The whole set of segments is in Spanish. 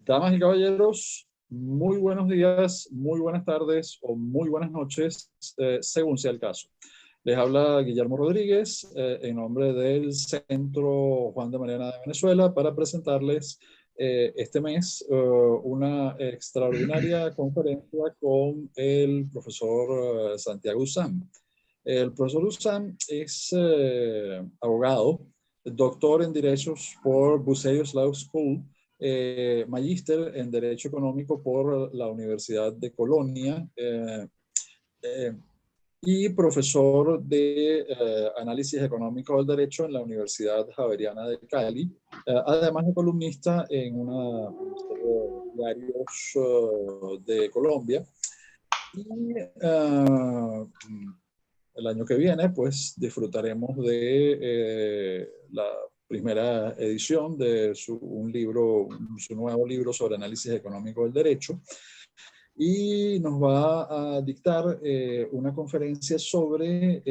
Damas y caballeros, muy buenos días, muy buenas tardes o muy buenas noches, según sea el caso. Les habla Guillermo Rodríguez en nombre del Centro Juan de Mariana de Venezuela para presentarles este mes una extraordinaria conferencia con el profesor Santiago Usán. El profesor Usán es abogado, doctor en Derechos por Bucerius Law School, magíster en Derecho Económico por la Universidad de Colonia y profesor de Análisis Económico del Derecho en la Universidad Javeriana de Cali, además de columnista en una de diarios de Colombia. Y el año que viene, pues disfrutaremos de la primera edición de su nuevo libro sobre análisis económico del derecho, y nos va a dictar una conferencia sobre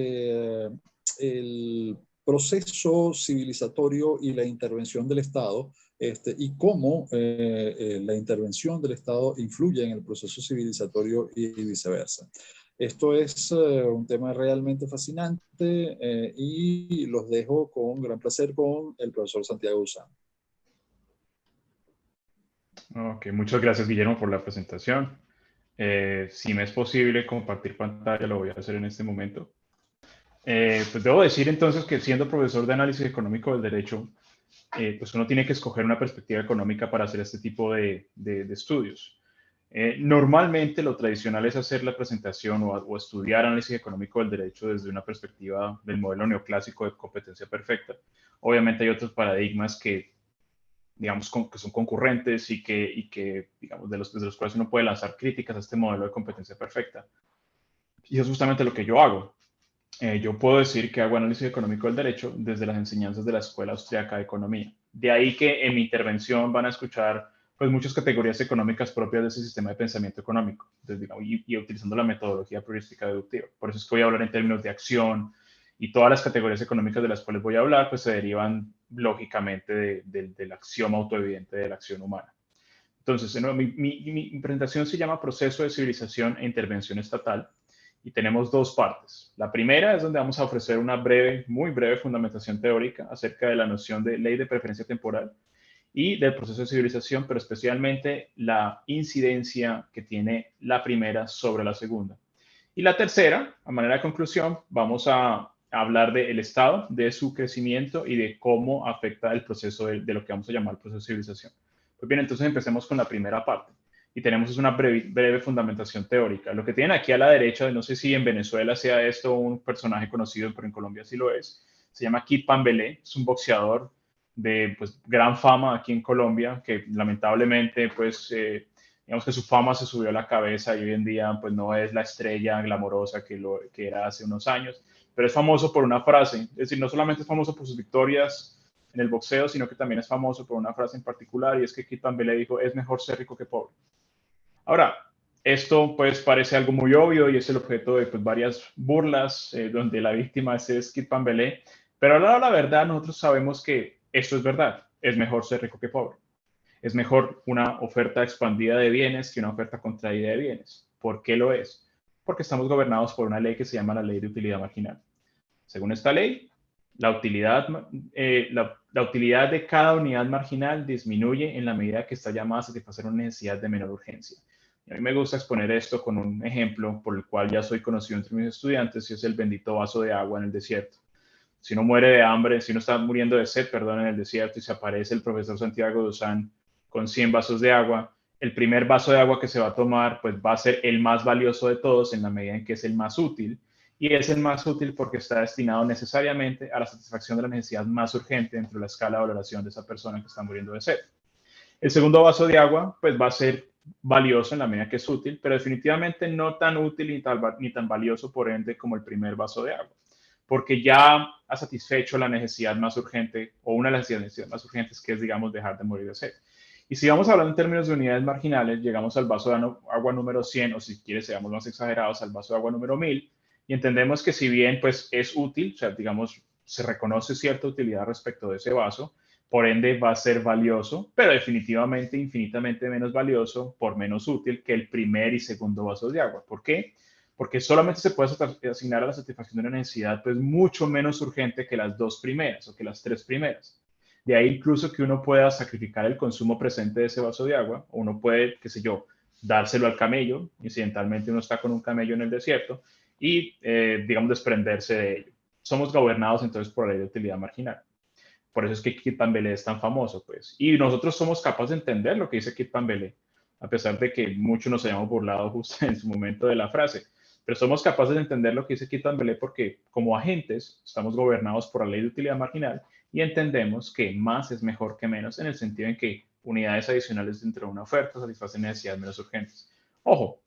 el proceso civilizatorio y la intervención del Estado, y cómo la intervención del Estado influye en el proceso civilizatorio y viceversa. Esto es un tema realmente fascinante y los dejo con gran placer con el profesor Santiago Usán. Ok, muchas gracias, Guillermo, por la presentación. Si me es posible compartir pantalla, lo voy a hacer en este momento. Pues debo decir entonces que siendo profesor de análisis económico del derecho, pues uno tiene que escoger una perspectiva económica para hacer este tipo de estudios. Normalmente lo tradicional es hacer la presentación o estudiar análisis económico del derecho desde una perspectiva del modelo neoclásico de competencia perfecta. Obviamente hay otros paradigmas que, digamos, que son concurrentes y que digamos, desde los cuales uno puede lanzar críticas a este modelo de competencia perfecta. Y es justamente lo que yo hago. Yo puedo decir que hago análisis económico del derecho desde las enseñanzas de la Escuela Austriaca de Economía. De ahí que en mi intervención van a escuchar pues, muchas categorías económicas propias de ese sistema de pensamiento económico, digamos, y utilizando la metodología priorística deductiva. Por eso es que voy a hablar en términos de acción, y todas las categorías económicas de las cuales voy a hablar pues, se derivan lógicamente del axioma autoevidente de la acción humana. Entonces, mi presentación se llama Proceso de Civilización e Intervención Estatal, y tenemos dos partes. La primera es donde vamos a ofrecer una breve, muy breve fundamentación teórica acerca de la noción de ley de preferencia temporal y del proceso de civilización, pero especialmente la incidencia que tiene la primera sobre la segunda. Y la tercera, a manera de conclusión, vamos a hablar del Estado, de su crecimiento y de cómo afecta el proceso de lo que vamos a llamar el proceso de civilización. Pues bien, entonces empecemos con la primera parte. Y tenemos una breve fundamentación teórica. Lo que tienen aquí a la derecha, no sé si en Venezuela sea esto un personaje conocido, pero en Colombia sí lo es, se llama Kit Pambelé, es un boxeador de pues, gran fama aquí en Colombia, que lamentablemente, pues, digamos que su fama se subió a la cabeza y hoy en día, pues, no es la estrella glamorosa que era hace unos años, pero es famoso por una frase, es decir, no solamente es famoso por sus victorias en el boxeo, sino que también es famoso por una frase en particular, y es que Kit Pambelé dijo, es mejor ser rico que pobre. Ahora, esto pues parece algo muy obvio y es el objeto de pues, varias burlas donde la víctima es Kit Pambelé, pero a la verdad nosotros sabemos que esto es verdad, es mejor ser rico que pobre. Es mejor una oferta expandida de bienes que una oferta contraída de bienes. ¿Por qué lo es? Porque estamos gobernados por una ley que se llama la Ley de Utilidad Marginal. Según esta ley, la utilidad de cada unidad marginal disminuye en la medida que está llamada a satisfacer una necesidad de menor urgencia. Y a mí me gusta exponer esto con un ejemplo por el cual ya soy conocido entre mis estudiantes, y es el bendito vaso de agua en el desierto. Si uno muere de hambre, si uno está muriendo de sed, perdón, en el desierto, y se aparece el profesor Santiago de Usán con 100 vasos de agua, el primer vaso de agua que se va a tomar pues va a ser el más valioso de todos en la medida en que es el más útil, y es el más útil porque está destinado necesariamente a la satisfacción de la necesidad más urgente dentro de la escala de valoración de esa persona que está muriendo de sed. El segundo vaso de agua pues va a ser valioso en la medida que es útil, pero definitivamente no tan útil ni tan valioso, por ende, como el primer vaso de agua, porque ya ha satisfecho la necesidad más urgente o una de las necesidades más urgentes, que es, digamos, dejar de morir de sed. Y si vamos hablando en términos de unidades marginales, llegamos al vaso de agua número 100, o si quieres, seamos más exagerados, al vaso de agua número 1000, y entendemos que si bien pues, es útil, o sea, digamos, se reconoce cierta utilidad respecto de ese vaso, por ende va a ser valioso, pero definitivamente infinitamente menos valioso, por menos útil que el primer y segundo vaso de agua. ¿Por qué? Porque solamente se puede asignar a la satisfacción de una necesidad pues mucho menos urgente que las dos primeras o que las tres primeras. De ahí incluso que uno pueda sacrificar el consumo presente de ese vaso de agua, o uno puede, qué sé yo, dárselo al camello, incidentalmente uno está con un camello en el desierto, y, digamos, desprenderse de ello. Somos gobernados entonces por la ley de utilidad marginal. Por eso es que Kit Pambelé es tan famoso, pues. Y nosotros somos capaces de entender lo que dice Kit Pambelé, a pesar de que muchos nos hayamos burlado justo en su momento de la frase. Pero somos capaces de entender lo que dice Kit Pambelé porque, como agentes, estamos gobernados por la ley de utilidad marginal y entendemos que más es mejor que menos, en el sentido en que unidades adicionales dentro de una oferta satisfacen necesidades menos urgentes. Ojo,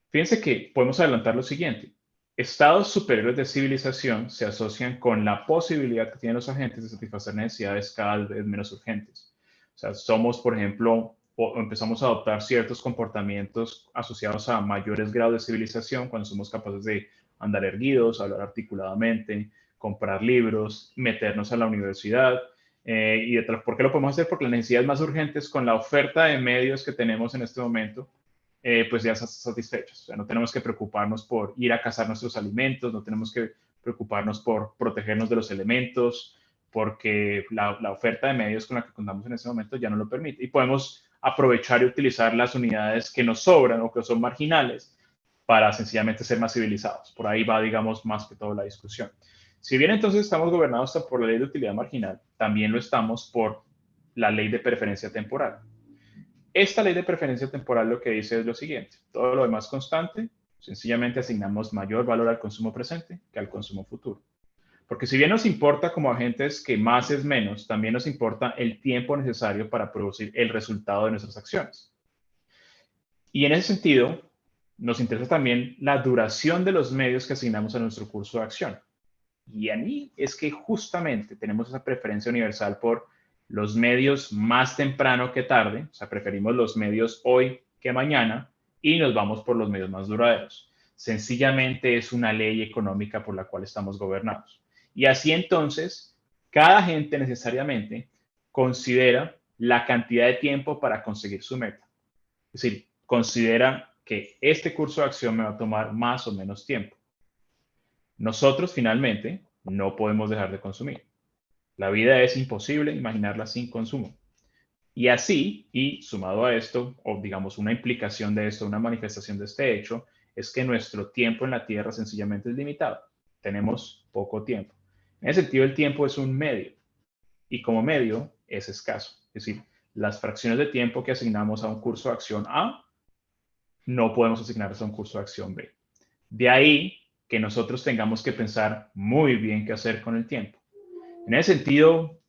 fíjense que podemos adelantar lo siguiente. Estados superiores de civilización se asocian con la posibilidad que tienen los agentes de satisfacer necesidades cada vez menos urgentes. O sea, somos, por ejemplo, o empezamos a adoptar ciertos comportamientos asociados a mayores grados de civilización cuando somos capaces de andar erguidos, hablar articuladamente, comprar libros, meternos a la universidad. ¿Por qué lo podemos hacer? Porque las necesidades más urgentes con la oferta de medios que tenemos en este momento pues ya satisfechos. O sea, no tenemos que preocuparnos por ir a cazar nuestros alimentos, no tenemos que preocuparnos por protegernos de los elementos, porque la oferta de medios con la que contamos en este momento ya no lo permite. Y podemos aprovechar y utilizar las unidades que nos sobran o que son marginales para sencillamente ser más civilizados. Por ahí va, digamos, más que todo la discusión. Si bien entonces estamos gobernados por la ley de utilidad marginal, también lo estamos por la ley de preferencia temporal. Esta ley de preferencia temporal lo que dice es lo siguiente: todo lo demás constante, sencillamente asignamos mayor valor al consumo presente que al consumo futuro. Porque si bien nos importa como agentes que más es menos, también nos importa el tiempo necesario para producir el resultado de nuestras acciones. Y en ese sentido, nos interesa también la duración de los medios que asignamos a nuestro curso de acción. Y a mí es que justamente tenemos esa preferencia universal por los medios más temprano que tarde, o sea, preferimos los medios hoy que mañana y nos vamos por los medios más duraderos. Sencillamente es una ley económica por la cual estamos gobernados. Y así entonces, cada agente necesariamente considera la cantidad de tiempo para conseguir su meta. Es decir, considera que este curso de acción me va a tomar más o menos tiempo. Nosotros finalmente no podemos dejar de consumir. La vida es imposible imaginarla sin consumo. Y así, y sumado a esto, o digamos una implicación de esto, una manifestación de este hecho, es que nuestro tiempo en la Tierra sencillamente es limitado. Tenemos poco tiempo. En ese sentido, el tiempo es un medio y como medio es escaso. Es decir, las fracciones de tiempo que asignamos a un curso de acción A no podemos asignarlas a un curso de acción B. De ahí que nosotros tengamos que pensar muy bien qué hacer con el tiempo. En ese sentido,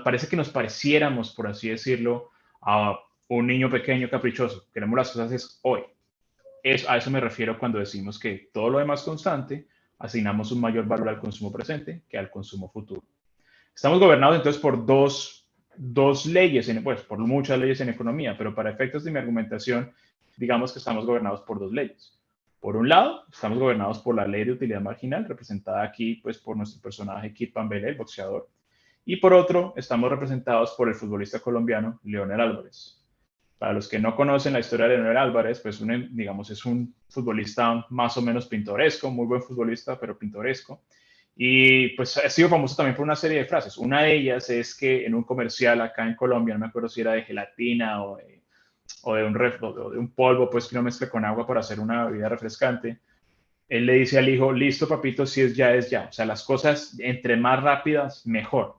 parece que nos pareciéramos, por así decirlo, a un niño pequeño caprichoso. Queremos las cosas hoy. A eso me refiero cuando decimos que todo lo demás constante, asignamos un mayor valor al consumo presente que al consumo futuro. Estamos gobernados entonces por dos leyes, pues por muchas leyes en economía, pero para efectos de mi argumentación, digamos que estamos gobernados por dos leyes. Por un lado, estamos gobernados por la ley de utilidad marginal, representada aquí pues, por nuestro personaje Kit Pambelé, el boxeador. Y por otro, estamos representados por el futbolista colombiano Leonel Álvarez. Para los que no conocen la historia de Leonel Álvarez, pues digamos, es un futbolista más o menos pintoresco, muy buen futbolista, pero pintoresco. Y pues ha sido famoso también por una serie de frases. Una de ellas es que en un comercial acá en Colombia, no me acuerdo si era de gelatina o de un polvo, pues que uno mezcla con agua para hacer una bebida refrescante, él le dice al hijo: listo papito, si es ya, es ya. O sea, las cosas entre más rápidas, mejor.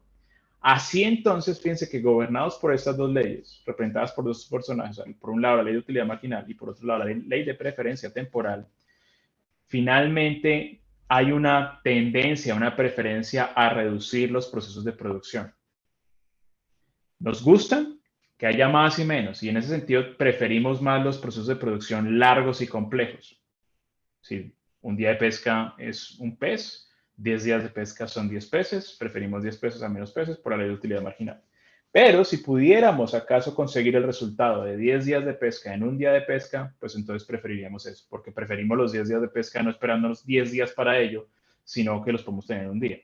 Así entonces, fíjense que gobernados por estas dos leyes, representadas por dos personajes, por un lado la ley de utilidad marginal y por otro lado la ley de preferencia temporal, finalmente hay una tendencia, una preferencia a reducir los procesos de producción. Nos gusta que haya más y menos, y en ese sentido preferimos más los procesos de producción largos y complejos. Si un día de pesca es un pez, 10 días de pesca son 10 peces, preferimos 10 peces a menos peces por la ley de utilidad marginal. Pero si pudiéramos acaso conseguir el resultado de 10 días de pesca en un día de pesca, pues entonces preferiríamos eso, porque preferimos los 10 días de pesca no esperándonos 10 días para ello, sino que los podemos tener en un día.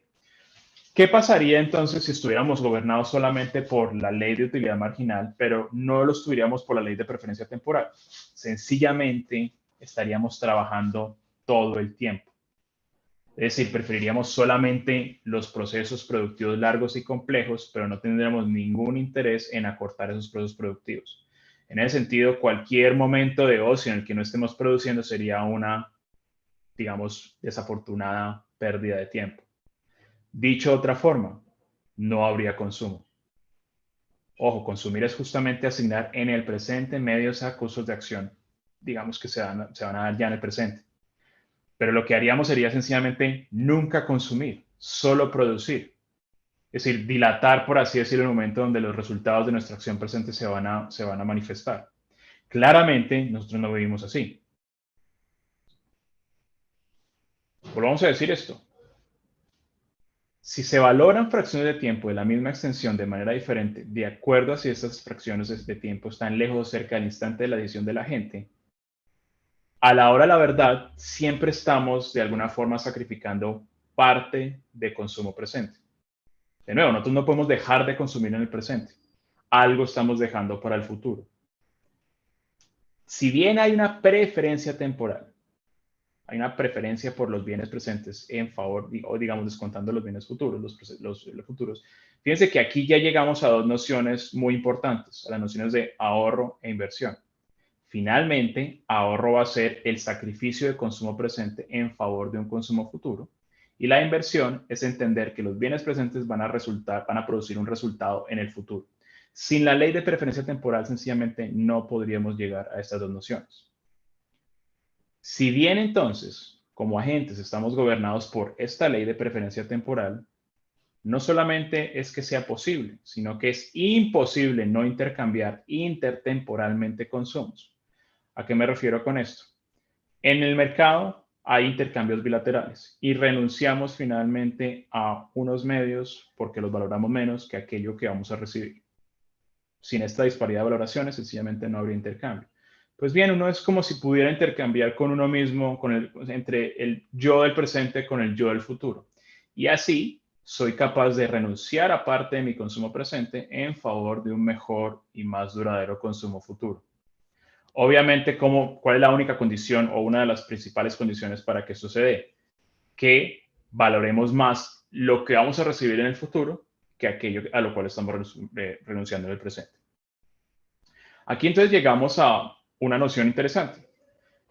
¿Qué pasaría entonces si estuviéramos gobernados solamente por la ley de utilidad marginal, pero no lo estuviéramos por la ley de preferencia temporal? Sencillamente estaríamos trabajando todo el tiempo. Es decir, preferiríamos solamente los procesos productivos largos y complejos, pero no tendríamos ningún interés en acortar esos procesos productivos. En ese sentido, cualquier momento de ocio en el que no estemos produciendo sería una, digamos, desafortunada pérdida de tiempo. Dicho de otra forma, no habría consumo. Ojo, consumir es justamente asignar en el presente medios a cursos de acción, digamos que se van a dar ya en el presente. Pero lo que haríamos sería sencillamente nunca consumir, solo producir. Es decir, dilatar, por así decirlo, el momento donde los resultados de nuestra acción presente se van a manifestar. Claramente, nosotros no vivimos así. Volvamos a decir esto. Si se valoran fracciones de tiempo de la misma extensión de manera diferente, de acuerdo a si estas fracciones de tiempo están lejos o cerca del instante de la decisión de la gente, a la hora de la verdad, siempre estamos de alguna forma sacrificando parte de consumo presente. De nuevo, nosotros no podemos dejar de consumir en el presente. Algo estamos dejando para el futuro. Si bien hay una preferencia temporal, hay una preferencia por los bienes presentes en favor, o digamos, descontando los bienes futuros, los futuros. Fíjense que aquí ya llegamos a dos nociones muy importantes, a las nociones de ahorro e inversión. Finalmente, ahorro va a ser el sacrificio de consumo presente en favor de un consumo futuro. Y la inversión es entender que los bienes presentes van a producir un resultado en el futuro. Sin la ley de preferencia temporal, sencillamente no podríamos llegar a estas dos nociones. Si bien entonces, como agentes, estamos gobernados por esta ley de preferencia temporal, no solamente es que sea posible, sino que es imposible no intercambiar intertemporalmente consumos. ¿A qué me refiero con esto? En el mercado hay intercambios bilaterales y renunciamos finalmente a unos medios porque los valoramos menos que aquello que vamos a recibir. Sin esta disparidad de valoraciones, sencillamente no habría intercambio. Pues bien, uno es como si pudiera intercambiar con uno mismo, entre el yo del presente con el yo del futuro. Y así soy capaz de renunciar a parte de mi consumo presente en favor de un mejor y más duradero consumo futuro. Obviamente, ¿cuál es la única condición o una de las principales condiciones para que esto se dé? Que valoremos más lo que vamos a recibir en el futuro que aquello a lo cual estamos renunciando en el presente. Aquí entonces llegamos a una noción interesante.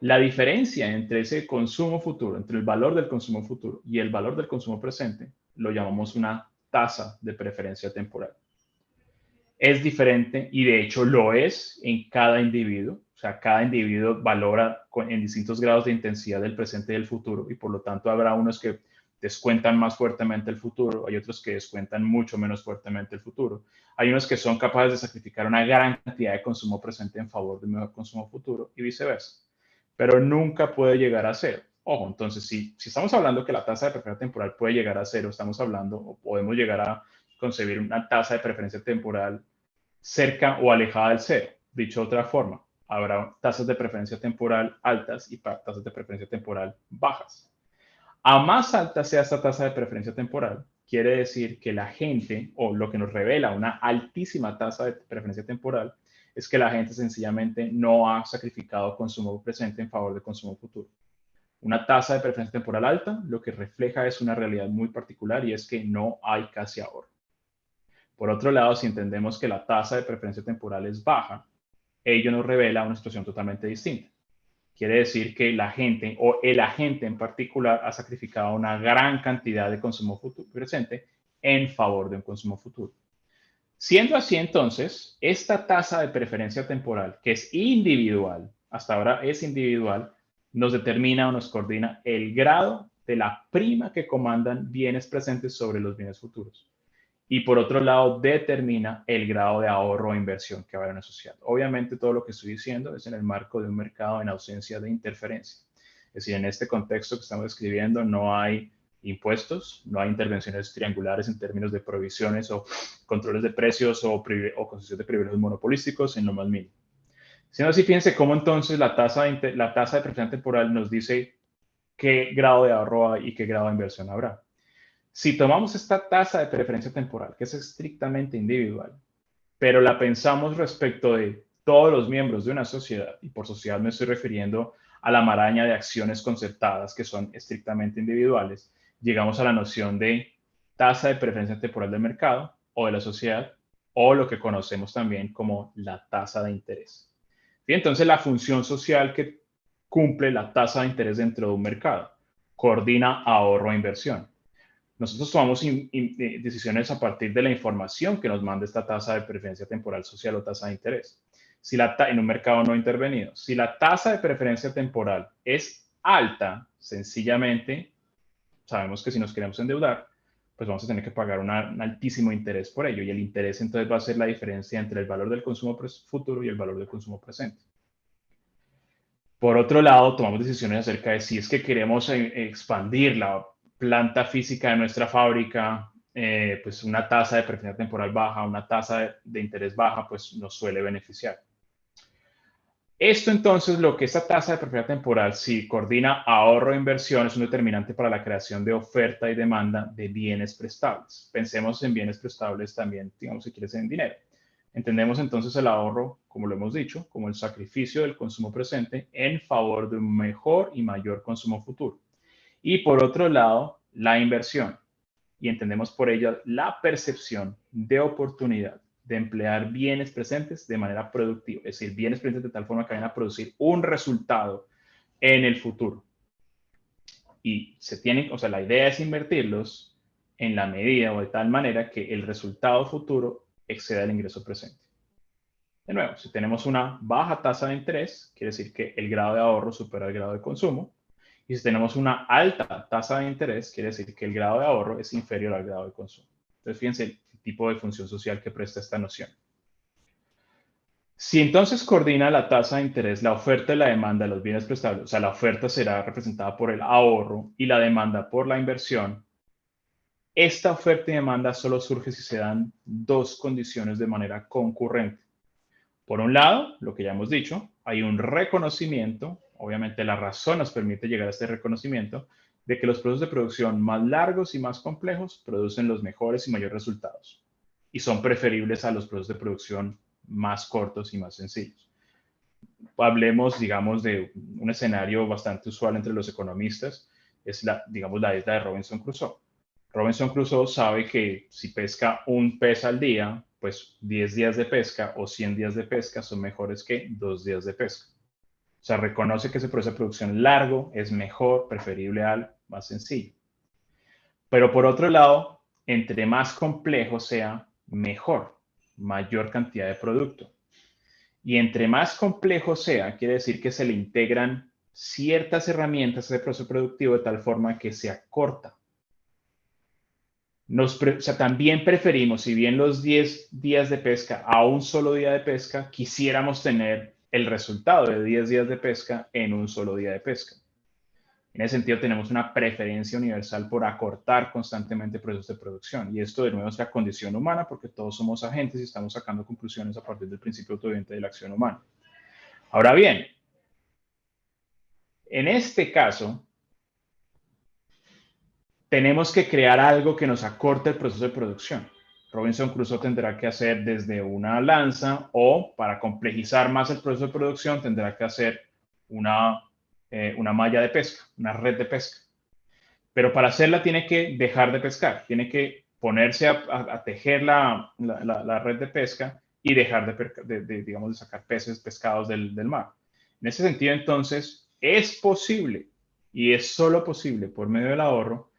La diferencia entre ese consumo futuro, entre el valor del consumo futuro y el valor del consumo presente, lo llamamos una tasa de preferencia temporal. Es diferente y de hecho lo es en cada individuo. O sea, cada individuo valora en distintos grados de intensidad del presente y del futuro y por lo tanto habrá unos que descuentan más fuertemente el futuro, hay otros que descuentan mucho menos fuertemente el futuro. Hay unos que son capaces de sacrificar una gran cantidad de consumo presente en favor de un mejor consumo futuro y viceversa. Pero nunca puede llegar a cero. Ojo, entonces si estamos hablando que la tasa de preferencia temporal puede llegar a cero, estamos hablando o podemos llegar a concebir una tasa de preferencia temporal cerca o alejada del cero. Dicho de otra forma, habrá tasas de preferencia temporal altas y tasas de preferencia temporal bajas. A más alta sea esta tasa de preferencia temporal, quiere decir que la gente, o lo que nos revela una altísima tasa de preferencia temporal, es que la gente sencillamente no ha sacrificado consumo presente en favor de consumo futuro. Una tasa de preferencia temporal alta lo que refleja es una realidad muy particular y es que no hay casi ahorro. Por otro lado, si entendemos que la tasa de preferencia temporal es baja, ello nos revela una situación totalmente distinta. Quiere decir que la gente o el agente en particular ha sacrificado una gran cantidad de consumo futuro presente en favor de un consumo futuro. Siendo así, entonces, esta tasa de preferencia temporal, que es individual, hasta ahora es individual, nos determina o nos coordina el grado de la prima que comandan bienes presentes sobre los bienes futuros. y por otro lado determina el grado de ahorro o inversión que va a haber en la sociedad. Obviamente todo lo que estoy diciendo es en el marco de un mercado en ausencia de interferencia. Es decir, en este contexto que estamos describiendo no hay impuestos, no hay intervenciones triangulares en términos de prohibiciones o controles de precios o concesión de privilegios monopolísticos en lo más mínimo. Siendo así, fíjense cómo entonces la tasa de preferencia temporal nos dice qué grado de ahorro hay y qué grado de inversión habrá. Si tomamos esta tasa de preferencia temporal, que es estrictamente individual, pero la pensamos respecto de todos los miembros de una sociedad, y por sociedad me estoy refiriendo a la maraña de acciones concertadas que son estrictamente individuales, llegamos a la noción de tasa de preferencia temporal del mercado o de la sociedad, o lo que conocemos también como la tasa de interés. Y entonces la función social que cumple la tasa de interés dentro de un mercado coordina ahorro e inversión. Nosotros tomamos decisiones a partir de la información que nos manda esta tasa de preferencia temporal social o tasa de interés. Si en un mercado no intervenido, si la tasa de preferencia temporal es alta, sencillamente sabemos que si nos queremos endeudar, pues vamos a tener que pagar un altísimo interés por ello. Y el interés entonces va a ser la diferencia entre el valor del consumo futuro y el valor del consumo presente. Por otro lado, tomamos decisiones acerca de si es que queremos expandir la planta física de nuestra fábrica, pues una tasa de preferencia temporal baja, una tasa de interés baja, pues nos suele beneficiar. Esto entonces, lo que esta tasa de preferencia temporal, si coordina ahorro e inversión, es un determinante para la creación de oferta y demanda de bienes prestables. Pensemos en bienes prestables también, digamos, si quieres, en dinero. Entendemos entonces el ahorro, como lo hemos dicho, como el sacrificio del consumo presente en favor de un mejor y mayor consumo futuro. Y por otro lado, la inversión. Y entendemos por ello la percepción de oportunidad de emplear bienes presentes de manera productiva, es decir, bienes presentes de tal forma que vayan a producir un resultado en el futuro. Y la idea es invertirlos en la medida o de tal manera que el resultado futuro exceda el ingreso presente. De nuevo, si tenemos una baja tasa de interés, quiere decir que el grado de ahorro supera el grado de consumo. Y si tenemos una alta tasa de interés, quiere decir que el grado de ahorro es inferior al grado de consumo. Entonces, fíjense el tipo de función social que presta esta noción. Si entonces coordina la tasa de interés, la oferta y la demanda de los bienes prestables, o sea, la oferta será representada por el ahorro y la demanda por la inversión, esta oferta y demanda solo surge si se dan dos condiciones de manera concurrente. Por un lado, lo que ya hemos dicho, hay un reconocimiento, obviamente la razón nos permite llegar a este reconocimiento, de que los procesos de producción más largos y más complejos producen los mejores y mayores resultados y son preferibles a los procesos de producción más cortos y más sencillos. Hablemos, digamos, de un escenario bastante usual entre los economistas, es la isla de Robinson Crusoe. Robinson Crusoe sabe que si pesca un pez al día, pues 10 días de pesca o 100 días de pesca son mejores que 2 días de pesca. O sea, reconoce que ese proceso de producción largo es mejor, preferible al más sencillo. Pero por otro lado, entre más complejo sea, mejor, mayor cantidad de producto. Y entre más complejo sea, quiere decir que se le integran ciertas herramientas a ese proceso productivo de tal forma que se acorta. También preferimos, si bien los 10 días de pesca a un solo día de pesca, quisiéramos tener el resultado de 10 días de pesca en un solo día de pesca. En ese sentido, tenemos una preferencia universal por acortar constantemente procesos de producción. Y esto, de nuevo, es la condición humana, porque todos somos agentes y estamos sacando conclusiones a partir del principio autoevidente de la acción humana. Ahora bien, en este caso, tenemos que crear algo que nos acorte el proceso de producción. Robinson Crusoe tendrá que hacer desde una lanza o, para complejizar más el proceso de producción, tendrá que hacer una malla de pesca, una red de pesca. Pero para hacerla tiene que dejar de pescar, tiene que ponerse a tejer la red de pesca y dejar de sacar pescados del mar. En ese sentido, entonces, es posible, y es solo posible por medio del ahorro,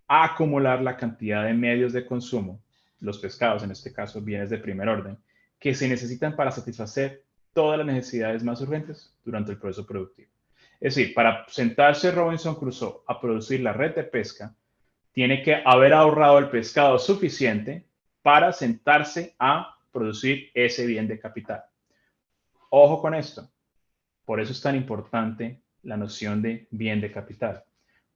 acumular la cantidad de medios de consumo, los pescados, en este caso bienes de primer orden, que se necesitan para satisfacer todas las necesidades más urgentes durante el proceso productivo. Es decir, para sentarse Robinson Crusoe a producir la red de pesca, tiene que haber ahorrado el pescado suficiente para sentarse a producir ese bien de capital. Ojo con esto. Por eso es tan importante la noción de bien de capital,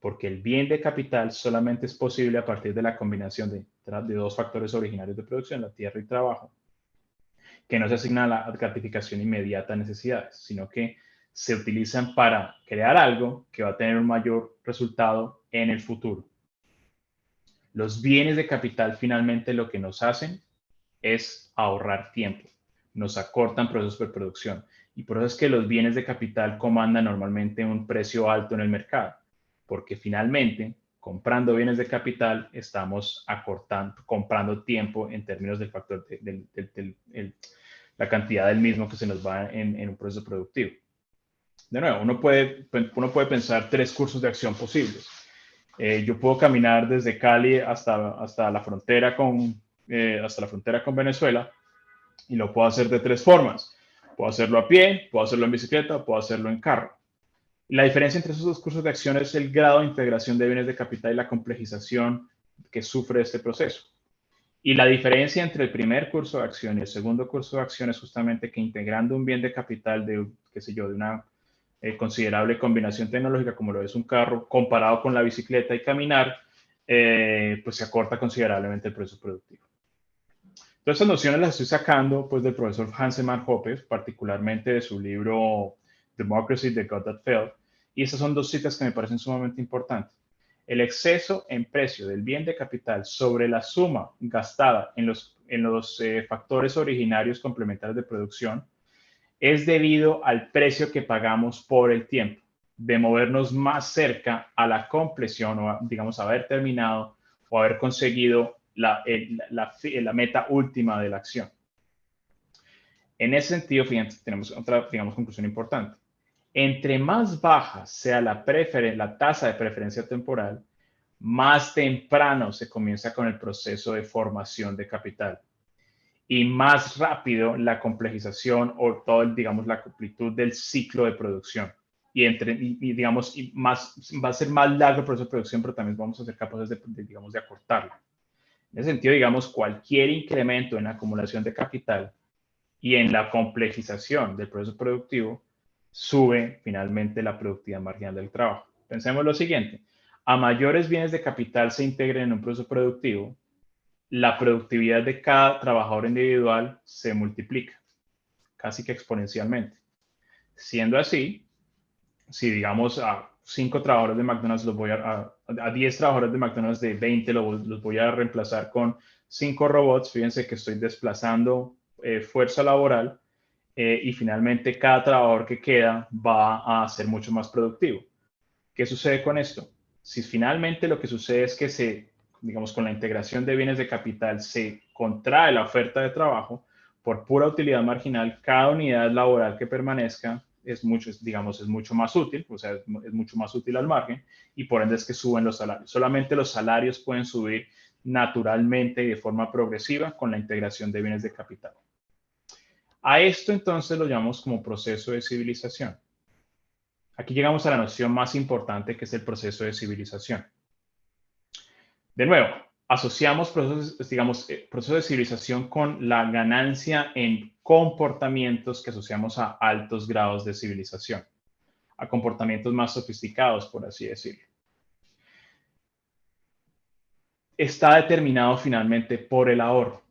porque el bien de capital solamente es posible a partir de la combinación de dos factores originarios de producción, la tierra y trabajo, que no se asignan a la gratificación inmediata a necesidades, sino que se utilizan para crear algo que va a tener un mayor resultado en el futuro. Los bienes de capital finalmente lo que nos hacen es ahorrar tiempo, nos acortan procesos de producción y por eso es que los bienes de capital comandan normalmente un precio alto en el mercado, porque finalmente comprando bienes de capital estamos comprando tiempo en términos del factor la cantidad del mismo que se nos va en un proceso productivo. De nuevo, uno puede pensar tres cursos de acción posibles. Yo puedo caminar desde Cali hasta la frontera con Venezuela y lo puedo hacer de tres formas. Puedo hacerlo a pie, puedo hacerlo en bicicleta, puedo hacerlo en carro. Y la diferencia entre esos dos cursos de acción es el grado de integración de bienes de capital y la complejización que sufre este proceso. Y la diferencia entre el primer curso de acción y el segundo curso de acción es justamente que integrando un bien de capital de una considerable combinación tecnológica como lo es un carro, comparado con la bicicleta y caminar, pues se acorta considerablemente el proceso productivo. Todas estas nociones las estoy sacando pues del profesor Hans Hermann Hoppe, particularmente de su libro Democracy, The God That Failed, y estas son dos citas que me parecen sumamente importantes. El exceso en precio del bien de capital sobre la suma gastada en los factores originarios complementarios de producción es debido al precio que pagamos por el tiempo, de movernos más cerca a la compleción o, digamos, haber terminado o haber conseguido la meta última de la acción. En ese sentido, fíjense, tenemos otra, digamos, conclusión importante. Entre más baja sea la tasa de preferencia temporal, más temprano se comienza con el proceso de formación de capital y más rápido la complejización o todo, digamos, la completud del ciclo de producción. Digamos, va a ser más largo el proceso de producción, pero también vamos a ser capaces de acortarlo. En ese sentido, digamos, cualquier incremento en la acumulación de capital y en la complejización del proceso productivo sube finalmente la productividad marginal del trabajo. Pensemos lo siguiente, a mayores bienes de capital se integren en un proceso productivo, la productividad de cada trabajador individual se multiplica, casi que exponencialmente. Siendo así, si digamos a 5 trabajadores de McDonald's a 10 trabajadores de McDonald's de 20 los voy a reemplazar con 5 robots, fíjense que estoy desplazando fuerza laboral y finalmente cada trabajador que queda va a ser mucho más productivo. ¿Qué sucede con esto? Si finalmente lo que sucede es que digamos, con la integración de bienes de capital se contrae la oferta de trabajo, por pura utilidad marginal, cada unidad laboral que permanezca es mucho más útil, o sea, es mucho más útil al margen y por ende es que suben los salarios. Solamente los salarios pueden subir naturalmente y de forma progresiva con la integración de bienes de capital. A esto entonces lo llamamos como proceso de civilización. Aquí llegamos a la noción más importante que es el proceso de civilización. De nuevo, asociamos procesos de civilización con la ganancia en comportamientos que asociamos a altos grados de civilización, a comportamientos más sofisticados, por así decirlo. Está determinado finalmente por el ahorro.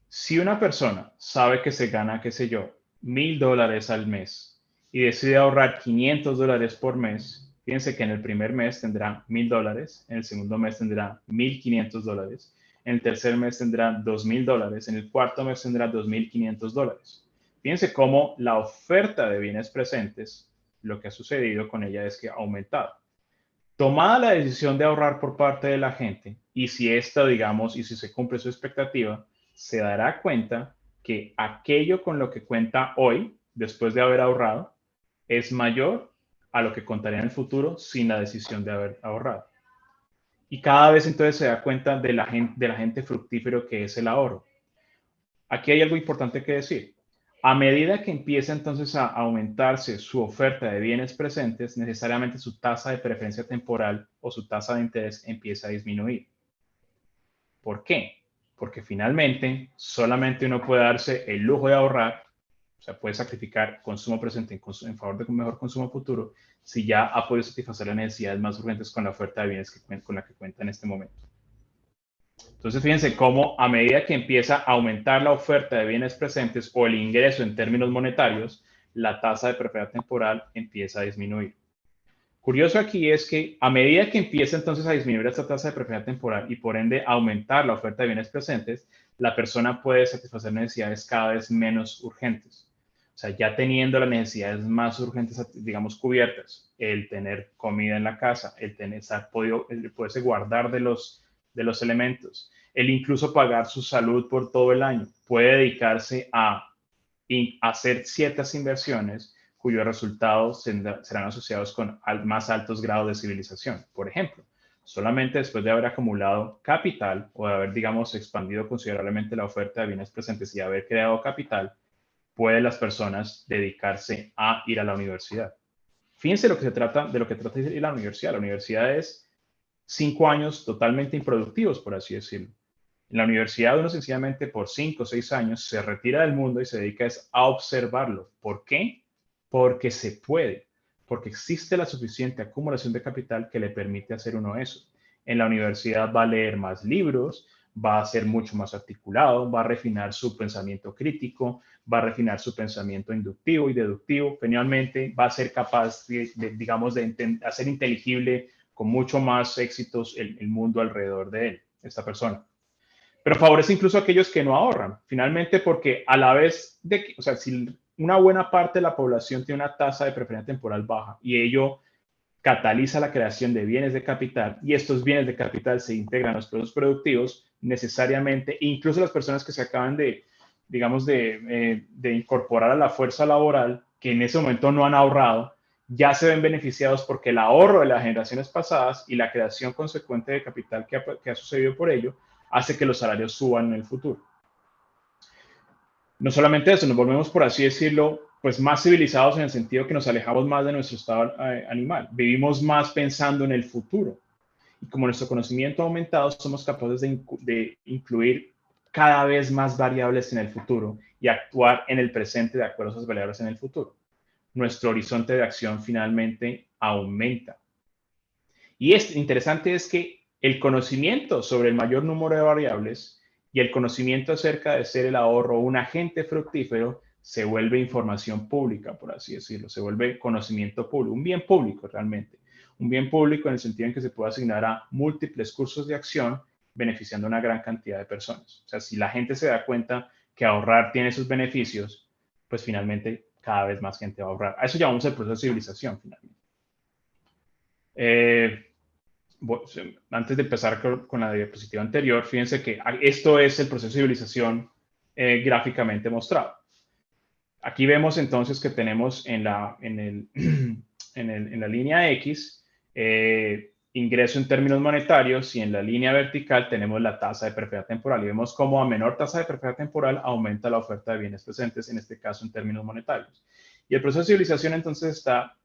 Si una persona sabe que se gana, qué sé yo, $1,000 al mes y decide ahorrar $500 por mes, fíjense que en el primer mes tendrá $1,000, en el segundo mes tendrá $1,500, en el tercer mes tendrá $2,000, en el cuarto mes tendrá $2,500. Fíjense cómo la oferta de bienes presentes, lo que ha sucedido con ella es que ha aumentado. Tomada la decisión de ahorrar por parte de la gente, y si se cumple su expectativa, se dará cuenta que aquello con lo que cuenta hoy, después de haber ahorrado, es mayor a lo que contaría en el futuro sin la decisión de haber ahorrado. Y cada vez entonces se da cuenta de la gente fructífero que es el ahorro. Aquí hay algo importante que decir. A medida que empieza entonces a aumentarse su oferta de bienes presentes, necesariamente su tasa de preferencia temporal o su tasa de interés empieza a disminuir. ¿Por qué? porque finalmente solamente uno puede darse el lujo de ahorrar, o sea, puede sacrificar consumo presente en favor de un mejor consumo futuro, si ya ha podido satisfacer las necesidades más urgentes con la oferta de bienes con la que cuenta en este momento. Entonces, fíjense cómo a medida que empieza a aumentar la oferta de bienes presentes o el ingreso en términos monetarios, la tasa de propiedad temporal empieza a disminuir. Curioso aquí es que a medida que empieza entonces a disminuir esta tasa de propiedad temporal y por ende aumentar la oferta de bienes presentes, la persona puede satisfacer necesidades cada vez menos urgentes. O sea, ya teniendo las necesidades más urgentes, digamos, cubiertas, el tener comida en la casa, el tener, el poderse guardar de los elementos, el incluso pagar su salud por todo el año, puede dedicarse a hacer ciertas inversiones cuyos resultados serán asociados con más altos grados de civilización. Por ejemplo, solamente después de haber acumulado capital o de haber, digamos, expandido considerablemente la oferta de bienes presentes y haber creado capital, pueden las personas dedicarse a ir a la universidad. Fíjense de lo que trata de ir a la universidad. La universidad es 5 años totalmente improductivos, por así decirlo. En la universidad uno sencillamente por 5 o 6 años se retira del mundo y se dedica a observarlo. ¿Por qué? Porque se puede, porque existe la suficiente acumulación de capital que le permite hacer uno eso. En la universidad va a leer más libros, va a ser mucho más articulado, va a refinar su pensamiento crítico, va a refinar su pensamiento inductivo y deductivo. Finalmente va a ser capaz digamos, de hacer inteligible con mucho más éxitos el mundo alrededor de él, esta persona. Pero favorece incluso a aquellos que no ahorran, finalmente porque a la vez de que, o sea, si una buena parte de la población tiene una tasa de preferencia temporal baja y ello cataliza la creación de bienes de capital y estos bienes de capital se integran a los procesos productivos, necesariamente, incluso las personas que se acaban de, digamos, de incorporar a la fuerza laboral, que en ese momento no han ahorrado, ya se ven beneficiados porque el ahorro de las generaciones pasadas y la creación consecuente de capital que ha sucedido por ello hace que los salarios suban en el futuro. No solamente eso, nos volvemos, por así decirlo, pues más civilizados en el sentido que nos alejamos más de nuestro estado animal. Vivimos más pensando en el futuro. Y como nuestro conocimiento ha aumentado, somos capaces de incluir cada vez más variables en el futuro y actuar en el presente de acuerdo a esas variables en el futuro. Nuestro horizonte de acción finalmente aumenta. Y es interesante es que el conocimiento sobre el mayor número de variables y el conocimiento acerca de ser el ahorro un agente fructífero se vuelve información pública, por así decirlo, se vuelve conocimiento público, un bien público realmente, un bien público en el sentido en que se puede asignar a múltiples cursos de acción beneficiando a una gran cantidad de personas. O sea, si la gente se da cuenta que ahorrar tiene sus beneficios, pues finalmente cada vez más gente va a ahorrar. A eso llamamos el proceso de civilización finalmente. Antes de empezar con la diapositiva anterior, fíjense que esto es el proceso de civilización gráficamente mostrado. Aquí vemos entonces que tenemos en la línea X ingreso en términos monetarios y en la línea vertical tenemos la tasa de perfecta temporal y vemos cómo a menor tasa de perfecta temporal aumenta la oferta de bienes presentes, en este caso en términos monetarios. Y el proceso de civilización entonces está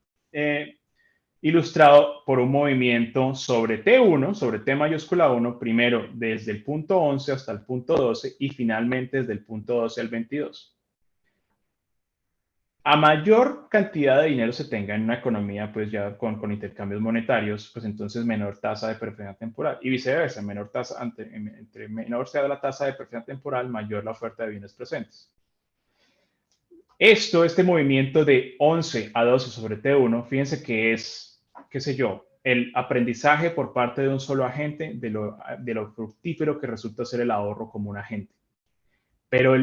ilustrado por un movimiento sobre T1, sobre T mayúscula 1, primero desde el punto 11 hasta el punto 12 y finalmente desde el punto 12 al 22. A mayor cantidad de dinero se tenga en una economía, pues ya con intercambios monetarios, pues entonces menor tasa de preferencia temporal y viceversa, menor tasa, entre menor sea la tasa de preferencia temporal, mayor la oferta de bienes presentes. Este movimiento de 11 a 12 sobre T1, fíjense que es, qué sé yo, el aprendizaje por parte de un solo agente de lo fructífero que resulta ser el ahorro como un agente. Pero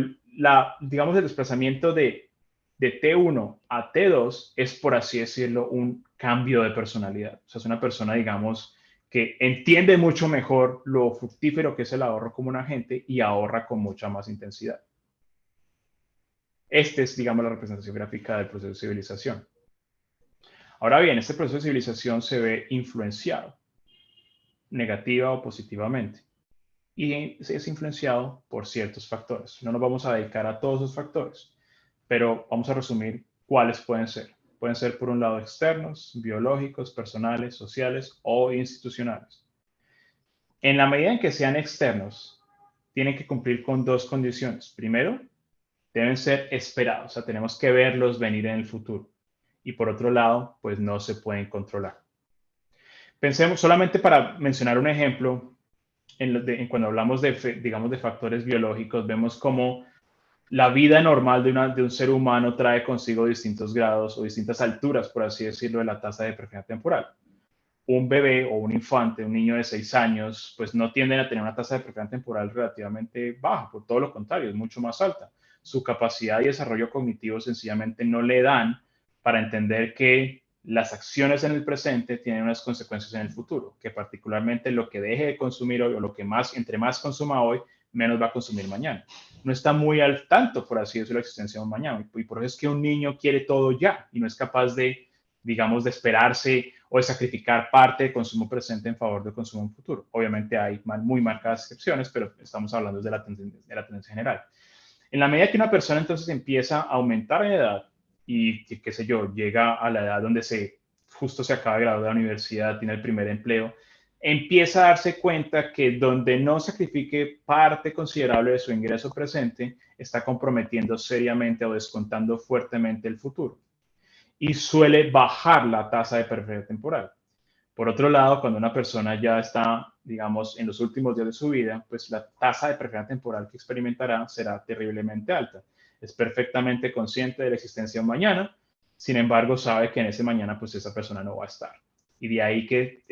digamos, el desplazamiento de T1 a T2 es, por así decirlo, un cambio de personalidad. O sea, es una persona, digamos, que entiende mucho mejor lo fructífero que es el ahorro como un agente y ahorra con mucha más intensidad. Esta es, digamos, la representación gráfica del proceso de civilización. Ahora bien, este proceso de civilización se ve influenciado, negativa o positivamente, y es influenciado por ciertos factores. No nos vamos a dedicar a todos los factores, pero vamos a resumir cuáles pueden ser. Pueden ser, por un lado, externos, biológicos, personales, sociales o institucionales. En la medida en que sean externos, tienen que cumplir con dos condiciones. Primero, deben ser esperados, o sea, tenemos que verlos venir en el futuro. Y por otro lado, pues no se pueden controlar. Pensemos, solamente para mencionar un ejemplo, cuando hablamos digamos, de factores biológicos, vemos cómo la vida normal de un ser humano trae consigo distintos grados o distintas alturas, por así decirlo, de la tasa de perfección temporal. Un bebé o un infante, un niño de 6 años, pues no tienden a tener una tasa de perfección temporal relativamente baja, por todo lo contrario, es mucho más alta. Su capacidad y desarrollo cognitivo sencillamente no le dan para entender que las acciones en el presente tienen unas consecuencias en el futuro, que particularmente lo que deje de consumir hoy o lo que más, entre más consuma hoy, menos va a consumir mañana. No está muy al tanto, por así decirlo, la existencia de un mañana. Y por eso es que un niño quiere todo ya y no es capaz de, digamos, de esperarse o de sacrificar parte de consumo presente en favor de consumo en futuro. Obviamente hay muy marcadas excepciones, pero estamos hablando de la tendencia general. En la medida que una persona entonces empieza a aumentar en edad y, qué sé yo, llega a la edad donde justo se acaba de graduar de la universidad, tiene el primer empleo, empieza a darse cuenta que donde no sacrifique parte considerable de su ingreso presente, está comprometiendo seriamente o descontando fuertemente el futuro. Y suele bajar la tasa de perfección temporal. Por otro lado, cuando una persona ya está, digamos, en los últimos días de su vida, pues la tasa de perfección temporal que experimentará será terriblemente alta. Es perfectamente consciente de la existencia de un mañana, sin embargo, sabe que en ese mañana, pues esa persona no va a estar. Y de ahí que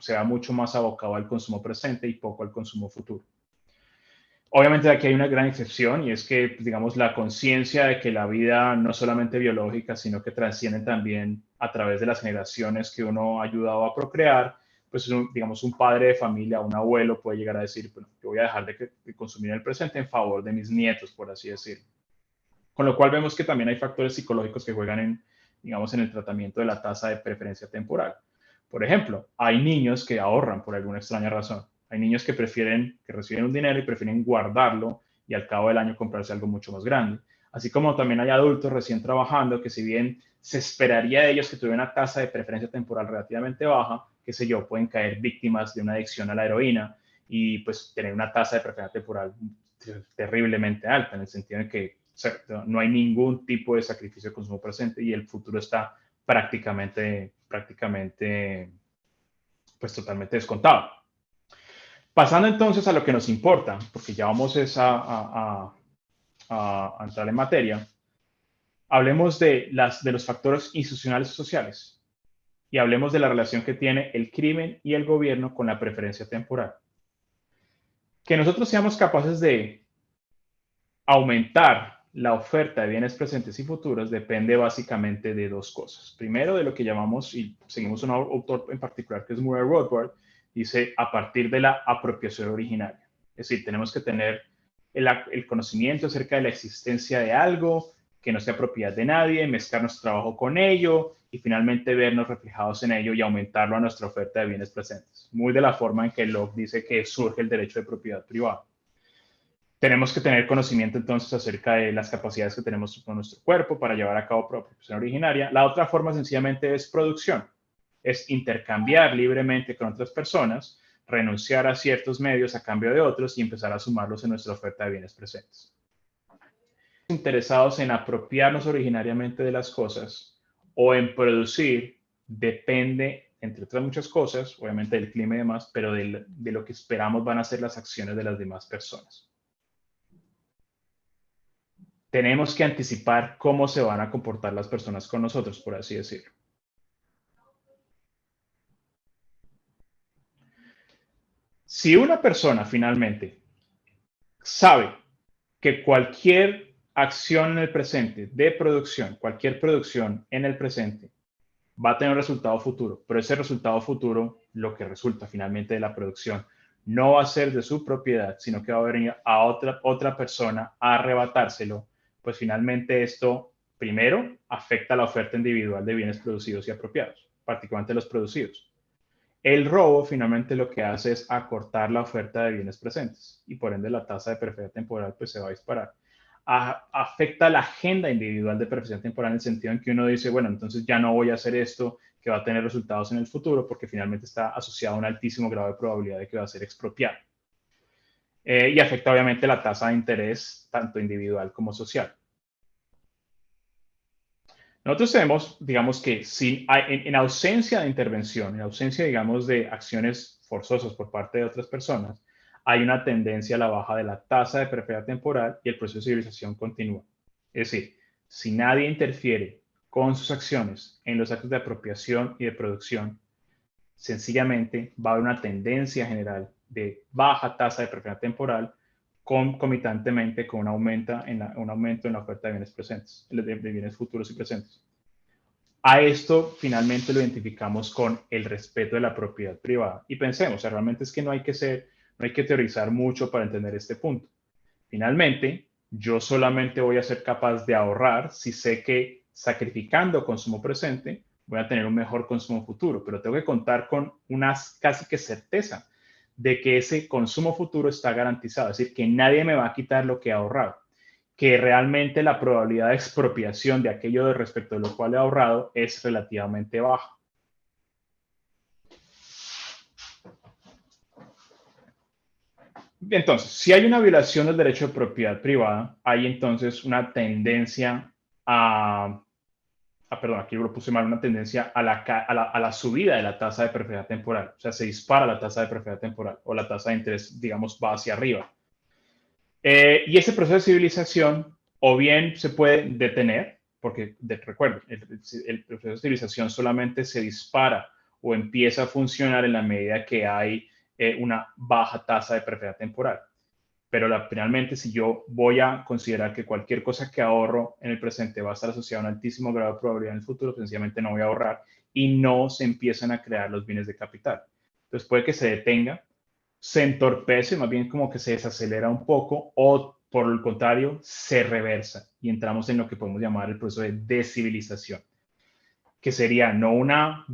sea mucho más abocado al consumo presente y poco al consumo futuro. Obviamente aquí hay una gran excepción y es que, pues, digamos, la conciencia de que la vida no es solamente biológica, sino que trasciende también a través de las generaciones que uno ha ayudado a procrear, pues, digamos, un padre de familia, un abuelo puede llegar a decir, bueno, yo voy a dejar de consumir el presente en favor de mis nietos, por así decirlo. Con lo cual vemos que también hay factores psicológicos que juegan digamos, en el tratamiento de la tasa de preferencia temporal. Por ejemplo, hay niños que ahorran por alguna extraña razón. Hay niños que reciben un dinero y prefieren guardarlo y al cabo del año comprarse algo mucho más grande. Así como también hay adultos recién trabajando que si bien se esperaría de ellos que tuvieran una tasa de preferencia temporal relativamente baja, qué sé yo, pueden caer víctimas de una adicción a la heroína y pues tener una tasa de preferencia temporal terriblemente alta, en el sentido de que no hay ningún tipo de sacrificio de consumo presente y el futuro está prácticamente, pues totalmente descontado. Pasando entonces a lo que nos importa, porque ya vamos a entrar en materia, hablemos de los factores institucionales y sociales y hablemos de la relación que tiene el crimen y el gobierno con la preferencia temporal. Que nosotros seamos capaces de aumentar la oferta de bienes presentes y futuros depende básicamente de dos cosas. Primero, de lo que llamamos, y seguimos un autor en particular que es Murray Rothbard, dice a partir de la apropiación originaria. Es decir, tenemos que tener el conocimiento acerca de la existencia de algo que no sea propiedad de nadie, mezclar nuestro trabajo con ello y finalmente vernos reflejados en ello y aumentarlo a nuestra oferta de bienes presentes. Muy de la forma en que Locke dice que surge el derecho de propiedad privada. Tenemos que tener conocimiento entonces acerca de las capacidades que tenemos con nuestro cuerpo para llevar a cabo producción originaria. La otra forma sencillamente es producción, es intercambiar libremente con otras personas, renunciar a ciertos medios a cambio de otros y empezar a sumarlos en nuestra oferta de bienes presentes. Interesados en apropiarnos originariamente de las cosas o en producir depende, entre otras muchas cosas, obviamente del clima y demás, pero de lo que esperamos van a ser las acciones de las demás personas. Tenemos que anticipar cómo se van a comportar las personas con nosotros, por así decirlo. Si una persona finalmente sabe que cualquier acción en el presente de producción, cualquier producción en el presente, va a tener un resultado futuro, pero ese resultado futuro, lo que resulta finalmente de la producción, no va a ser de su propiedad, sino que va a venir a otra persona a arrebatárselo, pues finalmente esto, primero, afecta la oferta individual de bienes producidos y apropiados, particularmente los producidos. El robo finalmente lo que hace es acortar la oferta de bienes presentes y por ende la tasa de perfección temporal pues se va a disparar. Afecta la agenda individual de perfección temporal en el sentido en que uno dice, bueno, entonces ya no voy a hacer esto que va a tener resultados en el futuro porque finalmente está asociado a un altísimo grado de probabilidad de que va a ser expropiado. y afecta obviamente la tasa de interés tanto individual como social. Nosotros tenemos, digamos que en ausencia de intervención, en ausencia, digamos, de acciones forzosas por parte de otras personas, hay una tendencia a la baja de la tasa de preferencia temporal y el proceso de civilización continúa. Es decir, si nadie interfiere con sus acciones en los actos de apropiación y de producción, sencillamente va a haber una tendencia general de baja tasa de preferencia temporal concomitantemente con un aumento en la oferta de bienes presentes, de bienes futuros y presentes. A esto finalmente lo identificamos con el respeto de la propiedad privada. Y pensemos, o sea, realmente es que no hay que teorizar mucho para entender este punto. Finalmente, yo solamente voy a ser capaz de ahorrar si sé que sacrificando consumo presente voy a tener un mejor consumo futuro, pero tengo que contar con una casi que certeza de que ese consumo futuro está garantizado, es decir, que nadie me va a quitar lo que he ahorrado, que realmente la probabilidad de expropiación de aquello respecto de lo cual he ahorrado es relativamente baja. Entonces, si hay una violación del derecho de propiedad privada, hay entonces una tendencia perdón, aquí lo puse mal, una tendencia a la subida de la tasa de preferencia temporal. O sea, se dispara la tasa de preferencia temporal o la tasa de interés, digamos, va hacia arriba. Y ese proceso de civilización o bien se puede detener, porque recuerden, el proceso de civilización solamente se dispara o empieza a funcionar en la medida que hay una baja tasa de preferencia temporal. Pero finalmente, si yo voy a considerar que cualquier cosa que ahorro en el presente va a estar asociada a un altísimo grado de probabilidad en el futuro, sencillamente no voy a ahorrar y no se empiezan a crear los bienes de capital. Entonces puede que se detenga, se entorpece, más bien como que se desacelera un poco o por el contrario se reversa y entramos en lo que podemos llamar el proceso de descivilización, que sería no una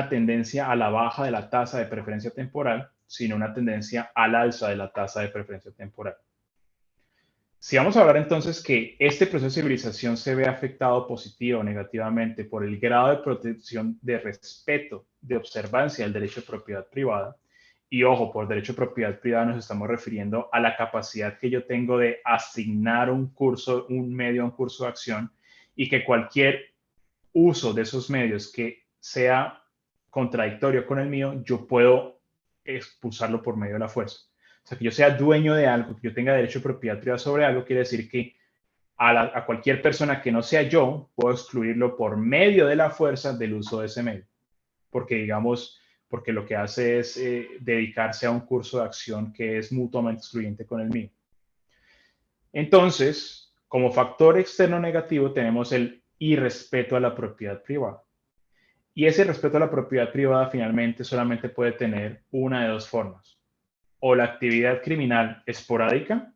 tendencia a la baja de la tasa de preferencia temporal, sino una tendencia al alza de la tasa de preferencia temporal. Si vamos a hablar entonces que este proceso de civilización se ve afectado positivo o negativamente por el grado de protección, de respeto, de observancia del derecho de propiedad privada, y ojo, por derecho de propiedad privada nos estamos refiriendo a la capacidad que yo tengo de asignar un medio a un curso de acción y que cualquier uso de esos medios que sea contradictorio con el mío, yo puedo expulsarlo por medio de la fuerza. O sea, que yo sea dueño de algo, que yo tenga derecho de propiedad privada sobre algo, quiere decir que a cualquier persona que no sea yo, puedo excluirlo por medio de la fuerza del uso de ese medio. Porque lo que hace es dedicarse a un curso de acción que es mutuamente excluyente con el mío. Entonces, como factor externo negativo tenemos el irrespeto a la propiedad privada. Y ese respeto a la propiedad privada finalmente solamente puede tener una de dos formas. O la actividad criminal esporádica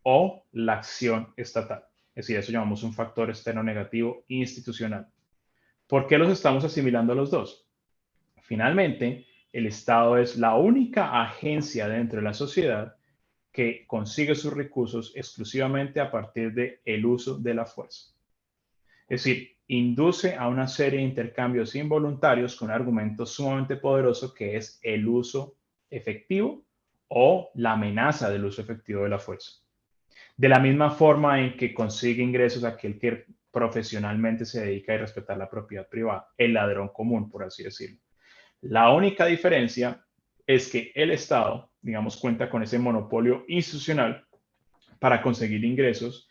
o la acción estatal. Es decir, eso llamamos un factor externo negativo institucional. ¿Por qué los estamos asimilando a los dos? Finalmente, el Estado es la única agencia dentro de la sociedad que consigue sus recursos exclusivamente a partir del uso de la fuerza. Es decir, induce a una serie de intercambios involuntarios con un argumento sumamente poderoso que es el uso efectivo o la amenaza del uso efectivo de la fuerza. De la misma forma en que consigue ingresos aquel que profesionalmente se dedica a respetar la propiedad privada, el ladrón común, por así decirlo. La única diferencia es que el Estado, digamos, cuenta con ese monopolio institucional para conseguir ingresos,